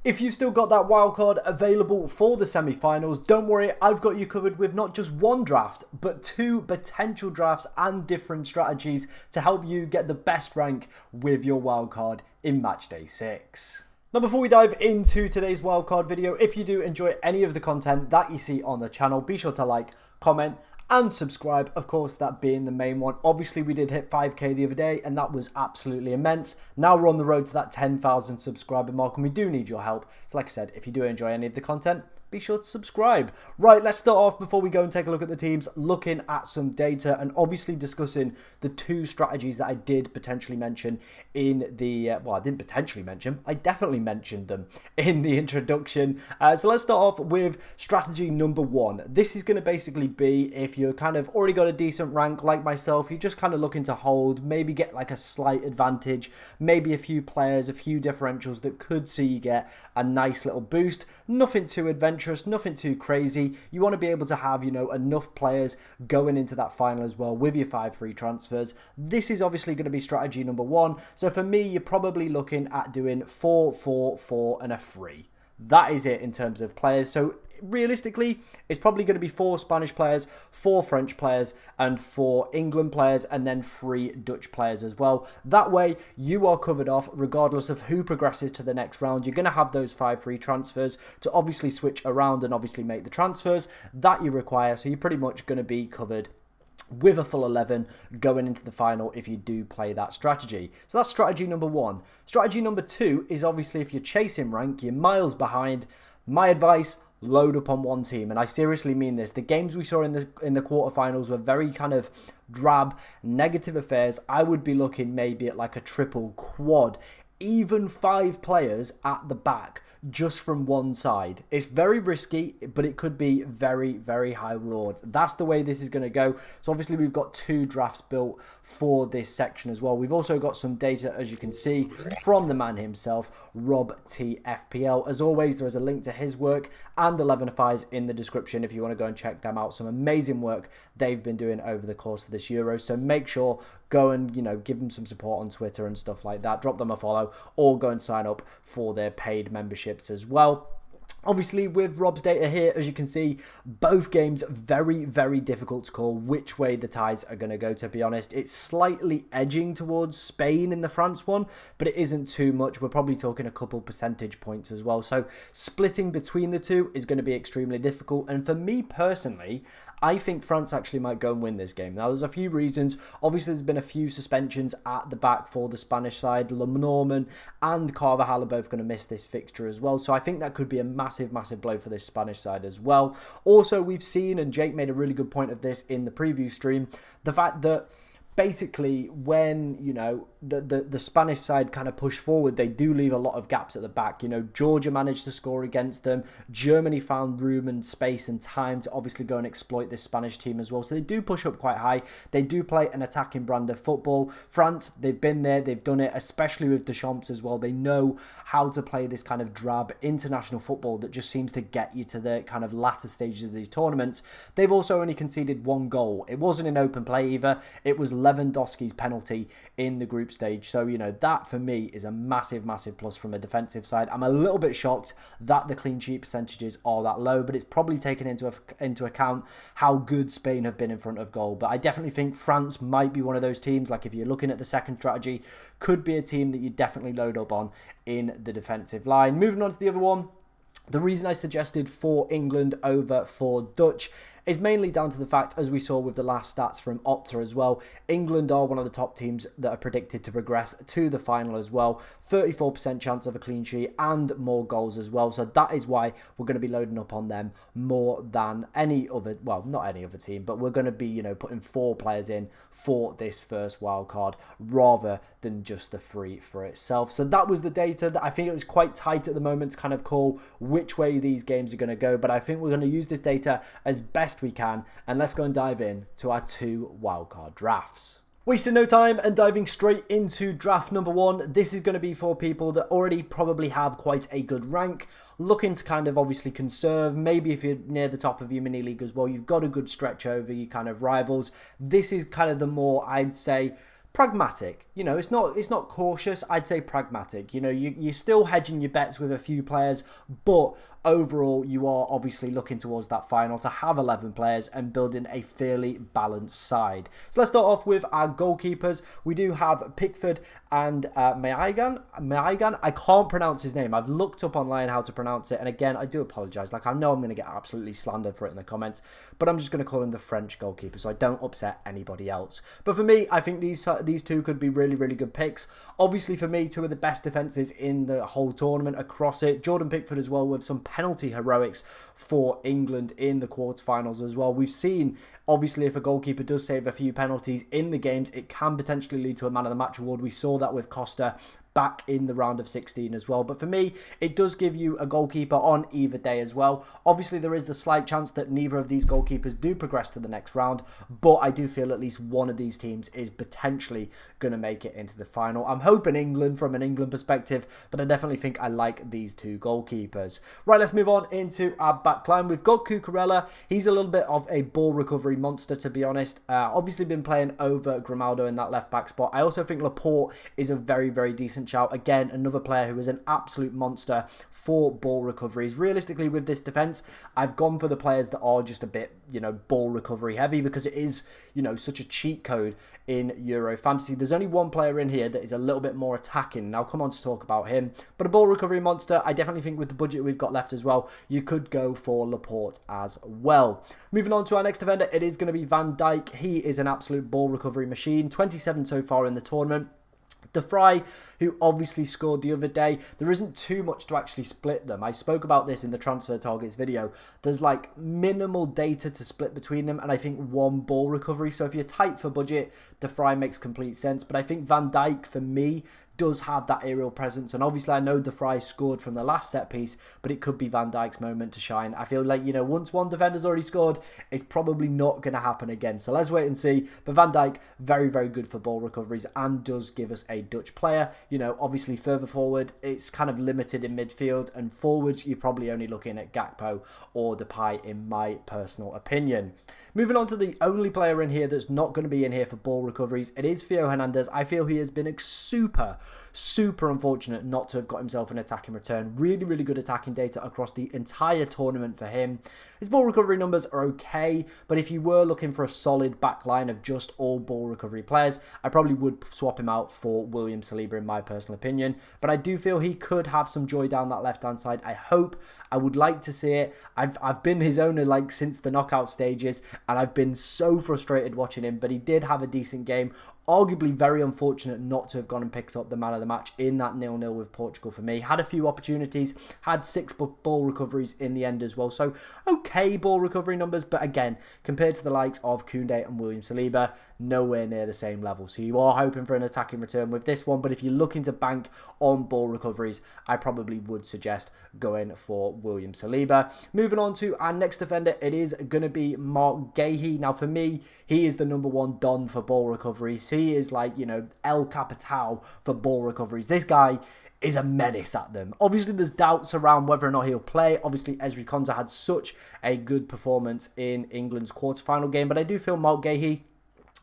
If you've still got that wildcard available for the semi-finals, don't worry, I've got you covered with not just one draft, but two potential drafts and different strategies to help you get the best rank with your wildcard in Matchday 6. Now, before we dive into today's wildcard video, if you do enjoy any of the content that you see on the channel, be sure to like, comment, and subscribe, of course, that being the main one. Obviously, we did hit 5k the other day, and that was absolutely immense. Now we're on the road to that 10,000 subscriber mark, and we do need your help. So like I said, if you do enjoy any of the content, be sure to subscribe. Right, let's start off before we go and take a look at the teams, looking at some data and obviously discussing the two strategies that I did potentially mention in the, well, I didn't potentially mention, I definitely mentioned them in the introduction. So let's start off with strategy number one. This is going to basically be if you're kind of already got a decent rank like myself, you're just kind of looking to hold, maybe get like a slight advantage, maybe a few players, a few differentials that could see you get a nice little boost. Nothing too adventurous, nothing too crazy. You want to be able to have, you know, enough players going into that final as well with your 5 free transfers. This is obviously going to be strategy number one. So for me, you're probably looking at doing 4, 4, 4 and a free. That is it in terms of players. So realistically, it's probably going to be 4 Spanish players, 4 French players, and 4 England players, and then 3 Dutch players as well. That way, you are covered off regardless of who progresses to the next round. You're going to have those 5 free transfers to obviously switch around and obviously make the transfers that you require. So you're pretty much going to be covered with a full 11 going into the final if you do play that strategy. So that's strategy number one. Strategy number two is obviously if you're chasing rank, you're miles behind. My advice, load up on one team, and I seriously mean this. The games we saw in the quarterfinals were very kind of drab, negative affairs. I would be looking maybe at like a triple, quad, even 5 players at the back just from one side. It's very risky, but it could be very, very high reward. That's the way this is going to go. So obviously we've got 2 drafts built for this section as well. We've also got some data, as you can see, from the man himself, Rob T FPL. As always, there is a link to his work and Elvenify's in the description if you want to go and check them out. Some amazing work they've been doing over the course of this Euro. So make sure, go and, you know, give them some support on Twitter and stuff like that. Drop them a follow or go and sign up for their paid memberships as well. Obviously, with Rob's data here, as you can see, both games very, very difficult to call which way the ties are going to go, to be honest. It's slightly edging towards Spain in the France one, but it isn't too much. We're probably talking a couple percentage points as well. So splitting between the two is going to be extremely difficult. And for me personally, I think France actually might go and win this game. Now, there's a few reasons. Obviously, there's been a few suspensions at the back for the Spanish side. Lenormand and Carvajal are both going to miss this fixture as well. So I think that could be a massive blow for this Spanish side as well. Also, we've seen, and Jake made a really good point of this in the preview stream, the fact that basically when, you know, the Spanish side kind of push forward, they do leave a lot of gaps at the back. You know, Georgia managed to score against them. Germany found room and space and time to obviously go and exploit this Spanish team as well. So they do push up quite high. They do play an attacking brand of football. France, they've been there, they've done it, especially with Deschamps as well. They know how to play this kind of drab international football that just seems to get you to the kind of latter stages of these tournaments. They've also only conceded 1 goal. It wasn't in open play either. It was Lewandowski's penalty in the group stage. So, you know, that for me is a massive plus from a defensive side. I'm a little bit shocked that the clean sheet percentages are that low, but it's probably taken into account how good Spain have been in front of goal. But I definitely think France might be one of those teams, like if you're looking at the second strategy, could be a team that you definitely load up on in the defensive line. Moving on to the other one, the reason I suggested for England over for Dutch is mainly down to the fact, as we saw with the last stats from Opta as well, England are one of the top teams that are predicted to progress to the final as well. 34% chance of a clean sheet and more goals as well. So that is why we're going to be loading up on them more than any other, well, not any other team, but we're going to be, you know, putting 4 players in for this first wild card rather than just the free for itself. So that was the data that I think it was quite tight at the moment to kind of call which way these games are going to go. But I think we're going to use this data as best we can, and let's go and dive in to our 2 wildcard drafts. Wasting no time and diving straight into draft number 1. This is going to be for people that already probably have quite a good rank, looking to kind of obviously conserve. Maybe if you're near the top of your mini league as well, you've got a good stretch over your kind of rivals. This is kind of the more, I'd say, pragmatic. You know, it's not cautious. I'd say pragmatic. You know, you're still hedging your bets with a few players, but overall, you are obviously looking towards that final to have 11 players and building a fairly balanced side. So let's start off with our goalkeepers. We do have Pickford and Maigan. I can't pronounce his name. I've looked up online how to pronounce it, and again, I do apologise. Like, I know I'm going to get absolutely slandered for it in the comments, but I'm just going to call him the French goalkeeper so I don't upset anybody else. But for me, I think these two could be really, really good picks. Obviously, for me, two of the best defences in the whole tournament across it. Jordan Pickford as well, with some penalty heroics for England in the quarterfinals as well. We've seen, obviously, if a goalkeeper does save a few penalties in the games, it can potentially lead to a man of the match award. We saw that with Costa back in the round of 16 as well. But for me, it does give you a goalkeeper on either day as well. Obviously, there is the slight chance that neither of these goalkeepers do progress to the next round, but I do feel at least one of these teams is potentially going to make it into the final. I'm hoping England from an England perspective, but I definitely think I like these two goalkeepers. Right, let's move on into our backline. We've got Cucurella. He's a little bit of a ball recovery monster, to be honest. Obviously been playing over Grimaldo in that left back spot. I also think Laporte is a very, very decent shout. Again, another player who is an absolute monster for ball recoveries. Realistically, with this defence, I've gone for the players that are just a bit, you know, ball recovery heavy, because it is, you know, such a cheat code in Euro Fantasy. There's only one player in here that is a little bit more attacking, and I'll come on to talk about him. But a ball recovery monster, I definitely think with the budget we've got left as well, you could go for Laporte as well. Moving on to our next defender, it is going to be Van Dijk. He is an absolute ball recovery machine. 27 so far in the tournament. De Vrij, who obviously scored the other day, there isn't too much to actually split them. I spoke about this in the transfer targets video. There's like minimal data to split between them, and I think one ball recovery. So if you're tight for budget, De Vrij makes complete sense. But I think Van Dijk, for me, does have that aerial presence, and obviously I know De Vrij scored from the last set piece, but it could be Van Dijk's moment to shine. I feel like, you know, once one defender's already scored, it's probably not going to happen again, so let's wait and see. But Van Dijk, very, very good for ball recoveries and does give us a Dutch player. You know, obviously further forward, it's kind of limited in midfield, and forwards, you're probably only looking at Gakpo or Depay, in my personal opinion. Moving on to the only player in here that's not going to be in here for ball recoveries, it is Theo Hernandez. I feel he has been super unfortunate not to have got himself an attacking return. Really, really good attacking data across the entire tournament for him. His ball recovery numbers are okay, but if you were looking for a solid back line of just all ball recovery players, I probably would swap him out for William Saliba, in my personal opinion. But I do feel he could have some joy down that left-hand side. I would like to see it. I've been his owner like since the knockout stages, and I've been so frustrated watching him, but he did have a decent game. Arguably very unfortunate not to have gone and picked up the man of the match in that 0-0 with Portugal for me. Had a few opportunities, had 6 ball recoveries in the end as well. So, okay ball recovery numbers, but again, compared to the likes of Koundé and William Saliba, nowhere near the same level. So you are hoping for an attacking return with this one, but if you're looking to bank on ball recoveries, I probably would suggest going for William Saliba. Moving on to our next defender, it is going to be Marc Guéhi. Now for me, he is the #1 don for ball recoveries. He is like, you know, El Capital for ball recoveries. This guy is a menace at them. Obviously, there's doubts around whether or not he'll play. Obviously, Ezri Konsa had such a good performance in England's quarterfinal game, but I do feel Marc Guéhi,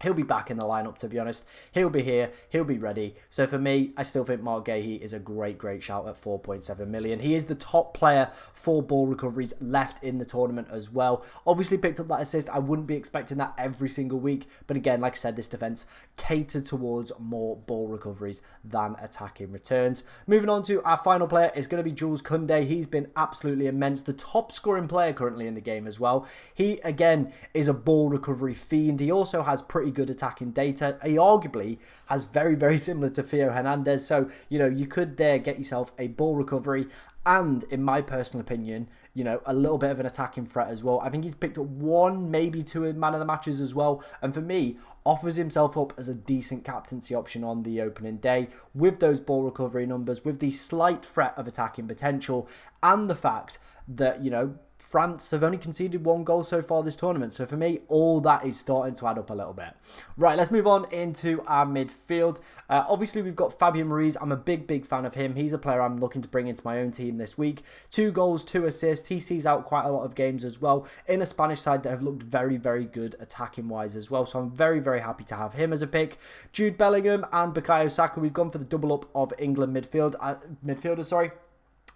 he'll be back in the lineup, to be honest. He'll be here. He'll be ready. So for me, I still think Marc Guéhi is a great shout at 4.7 million. He is the top player for ball recoveries left in the tournament as well. Obviously picked up that assist. I wouldn't be expecting that every single week. But again, like I said, this defense catered towards more ball recoveries than attacking returns. Moving on to our final player is going to be Jules Koundé. He's been absolutely immense. The top scoring player currently in the game as well. He, again, is a ball recovery fiend. He also has pretty good attacking data. He arguably has very similar to Theo Hernandez, so you know, you could there get yourself a ball recovery and, in my personal opinion, you know, a little bit of an attacking threat as well. I think he's picked up 1, maybe 2 man of the matches as well, and for me, offers himself up as a decent captaincy option on the opening day with those ball recovery numbers, with the slight threat of attacking potential, and the fact that, you know, France have only conceded 1 goal so far this tournament. So for me, all that is starting to add up a little bit. Right, let's move on into our midfield. Obviously, we've got Fabian Ruiz. I'm a big fan of him. He's a player I'm looking to bring into my own team this week. 2 goals, 2 assists. He sees out quite a lot of games as well in a Spanish side that have looked very good attacking-wise as well. So I'm very happy to have him as a pick. Jude Bellingham and Bukayo Saka. We've gone for the double up of England midfielders.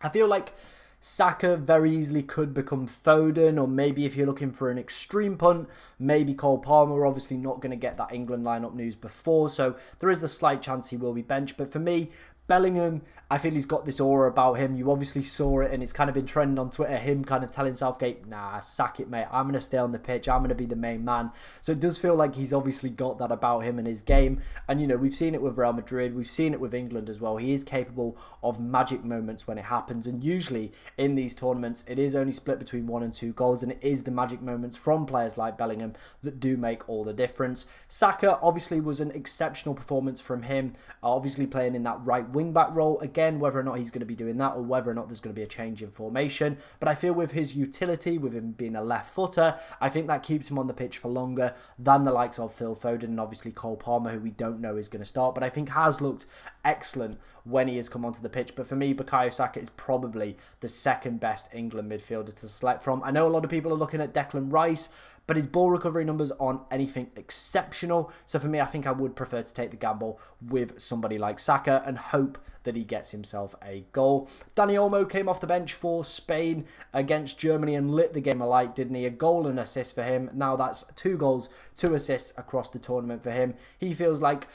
I feel like Saka very easily could become Foden, or maybe if you're looking for an extreme punt, maybe Cole Palmer. We're obviously not going to get that England lineup news before, so there is a slight chance he will be benched. But for me, Bellingham, I feel he's got this aura about him. You obviously saw it, and it's kind of been trending on Twitter, him kind of telling Southgate, nah, sack it, mate. I'm going to stay on the pitch. I'm going to be the main man. So it does feel like he's obviously got that about him in his game. And, you know, we've seen it with Real Madrid. We've seen it with England as well. He is capable of magic moments when it happens. And usually in these tournaments, it is only split between 1 and 2 goals. And it is the magic moments from players like Bellingham that do make all the difference. Saka obviously was an exceptional performance from him. Obviously playing in that right wing-back role. Again, whether or not he's going to be doing that or whether or not there's going to be a change in formation. But I feel with his utility, with him being a left footer, I think that keeps him on the pitch for longer than the likes of Phil Foden and obviously Cole Palmer, who we don't know is going to start, but I think has looked excellent when he has come onto the pitch. But for me, Bukayo Saka is probably the second best England midfielder to select from. I know a lot of people are looking at Declan Rice, but his ball recovery numbers aren't anything exceptional. So for me, I think I would prefer to take the gamble with somebody like Saka and hope that he gets himself a goal. Dani Olmo came off the bench for Spain against Germany and lit the game alight, didn't he? A goal and assist for him. Now that's 2 goals, 2 assists across the tournament for him. He feels like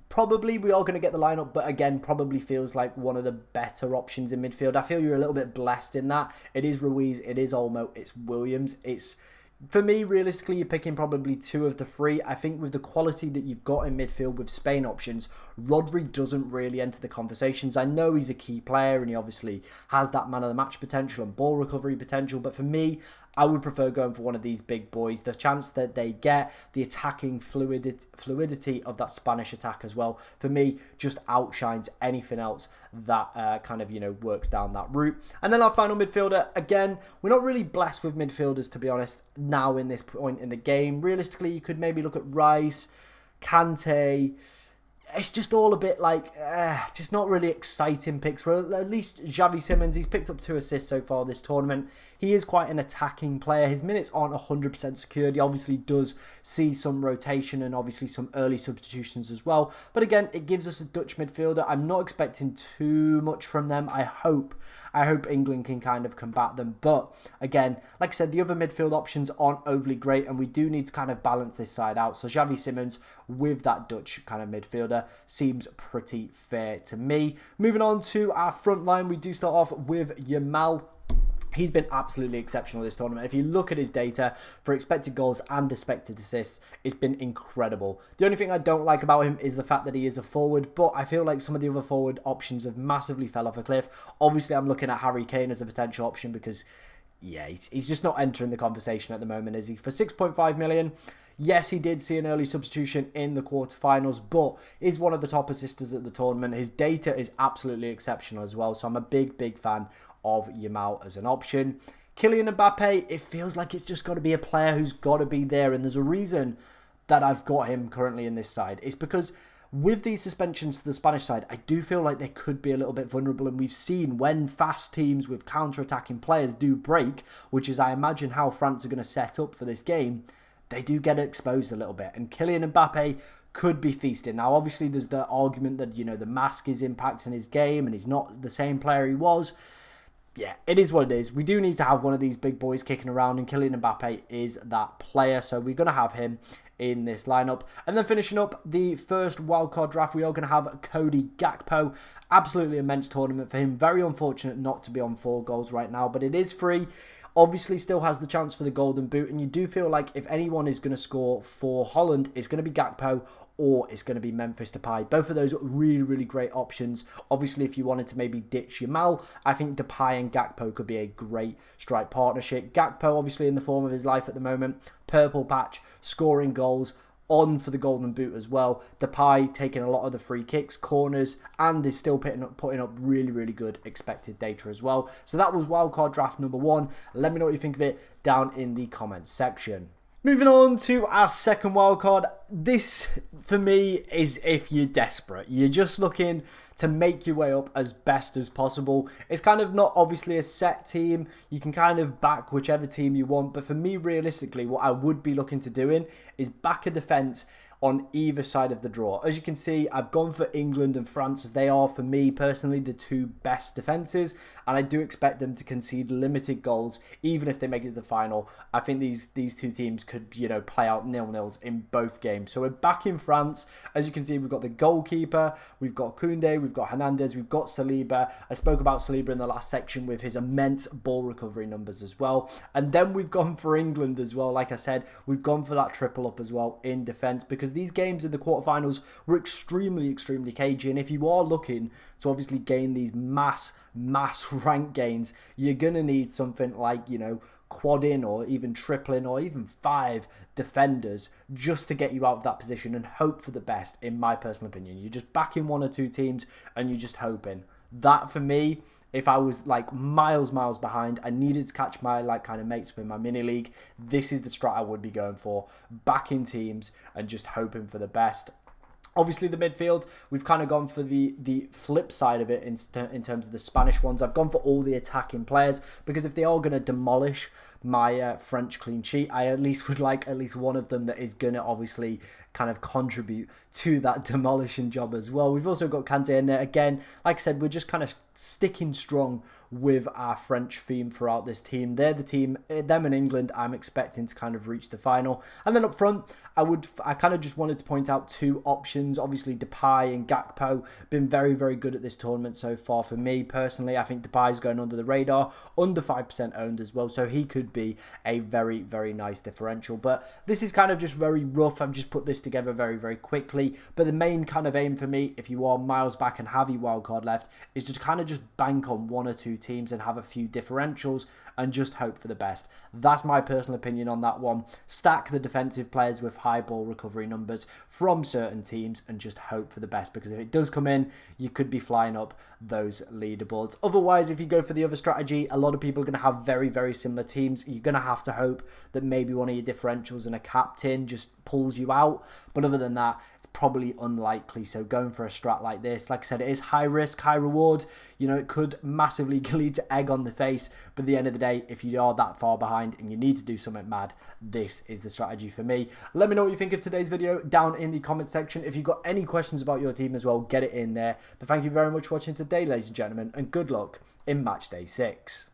probably we are going to get the lineup, but again, probably feels like one of the better options in midfield. I feel you're a little bit blessed in that. It is Ruiz, it is Olmo, it's Williams. For me, realistically, you're picking probably 2 of the 3. I think with the quality that you've got in midfield with Spain options, Rodri doesn't really enter the conversations. I know he's a key player and he obviously has that man of the match potential and ball recovery potential, but for me, I would prefer going for one of these big boys. The chance that they get, the attacking fluidity of that Spanish attack as well, for me, just outshines anything else that kind of, you know, works down that route. And then our final midfielder, again, we're not really blessed with midfielders, to be honest, now in this point in the game. Realistically, you could maybe look at Rice, Kante. It's just all a bit like, just not really exciting picks. Well, at least Xavi Simons, he's picked up 2 assists so far this tournament. He is quite an attacking player. His minutes aren't 100% secured. He obviously does see some rotation and obviously some early substitutions as well. But again, it gives us a Dutch midfielder. I'm not expecting too much from them. I hope England can kind of combat them. But again, like I said, the other midfield options aren't overly great and we do need to kind of balance this side out. So Xavi Simons with that Dutch kind of midfielder seems pretty fair to me. Moving on to our front line, we do start off with Yamal. He's been absolutely exceptional this tournament. If you look at his data for expected goals and expected assists, it's been incredible. The only thing I don't like about him is the fact that he is a forward, but I feel like some of the other forward options have massively fell off a cliff. Obviously, I'm looking at Harry Kane as a potential option because, yeah, he's just not entering the conversation at the moment, is he? For 6.5 million, yes, he did see an early substitution in the quarterfinals, but is one of the top assisters at the tournament. His data is absolutely exceptional as well, so I'm a big fan of Yamal as an option. Kylian Mbappe, it feels like it's just got to be a player who's got to be there, and there's a reason that I've got him currently in this side. It's because with these suspensions to the Spanish side, I do feel like they could be a little bit vulnerable, and we've seen when fast teams with counter-attacking players do break, which is I imagine how France are going to set up for this game, they do get exposed a little bit, and Kylian Mbappe could be feasting. Now, obviously, there's the argument that, you know, the mask is impacting his game and he's not the same player he was. Yeah, it is what it is. We do need to have one of these big boys kicking around, and Kylian Mbappe is that player, so we're going to have him in this lineup. And then finishing up the first wildcard draft, we are going to have Cody Gakpo. Absolutely immense tournament for him. Very unfortunate not to be on 4 goals right now, but it is free. Obviously still has the chance for the golden boot, and you do feel like if anyone is going to score for Holland, it's going to be Gakpo or it's going to be Memphis Depay. Both of those are really great options. Obviously, if you wanted to maybe ditch Yamal, I think Depay and Gakpo could be a great strike partnership. Gakpo obviously in the form of his life at the moment, purple patch, scoring goals, on for the golden boot as well. Depay taking a lot of the free kicks, corners, and is still putting up really, really good expected data as well. So that was wildcard draft number 1. Let me know what you think of it down in the comments section. Moving on to our second wildcard. This, for me, is if you're desperate. You're just looking to make your way up as best as possible. It's kind of not obviously a set team. You can kind of back whichever team you want. But for me, realistically, what I would be looking to doing is back a defence on either side of the draw. As you can see, I've gone for England and France as they are, for me personally, the two best defences, and I do expect them to concede limited goals, even if they make it to the final. I think these two teams could, you know, play out 0-0s in both games. So we're back in France. As you can see, we've got the goalkeeper, we've got Koundé, we've got Hernandez, we've got Saliba. I spoke about Saliba in the last section with his immense ball recovery numbers as well. And then we've gone for England as well. Like I said, we've gone for that triple up as well in defence, because these games in the quarterfinals were extremely cagey. And if you are looking to obviously gain these mass rank gains, you're going to need something like, you know, quadding or even tripling or even 5 defenders just to get you out of that position and hope for the best, in my personal opinion. You're just backing 1 or 2 teams and you're just hoping. That, for me, if I was like miles behind, I needed to catch my like kind of mates in my mini league, this is the strat I would be going for. Backing teams and just hoping for the best. Obviously, the midfield, we've kind of gone for the flip side of it in terms of the Spanish ones. I've gone for all the attacking players, because if they are going to demolish my French clean sheet, I at least would like at least one of them that is going to obviously kind of contribute to that demolishing job as well. We've also got Kanté in there. Again, like I said, we're just kind of sticking strong with our French theme throughout this team. They're the team, them and England, I'm expecting to kind of reach the final. And then up front, I kind of just wanted to point out 2 options. Obviously, Depay and Gakpo been very good at this tournament so far. For me personally, I think Depay's going under the radar, under 5% owned as well, so he could be a very nice differential. But this is kind of just very rough. I've just put this together very quickly. But the main kind of aim for me, if you are miles back and have your wildcard left, is to kind of just bank on 1 or 2 teams and have a few differentials and just hope for the best. That's my personal opinion on that one. Stack the defensive players with high ball recovery numbers from certain teams and just hope for the best, because if it does come in, you could be flying up those leaderboards. Otherwise, if you go for the other strategy, a lot of people are going to have very similar teams. You're going to have to hope that maybe one of your differentials and a captain just pulls you out. But other than that, it's probably unlikely. So going for a strat like this, like I said, it is high risk, high reward. You know, it could massively lead to egg on the face. But at the end of the day, if you are that far behind and you need to do something mad, this is the strategy for me. Let me know what you think of today's video down in the comment section. If you've got any questions about your team as well, get it in there. But thank you very much for watching today, ladies and gentlemen, and good luck in Matchday 6.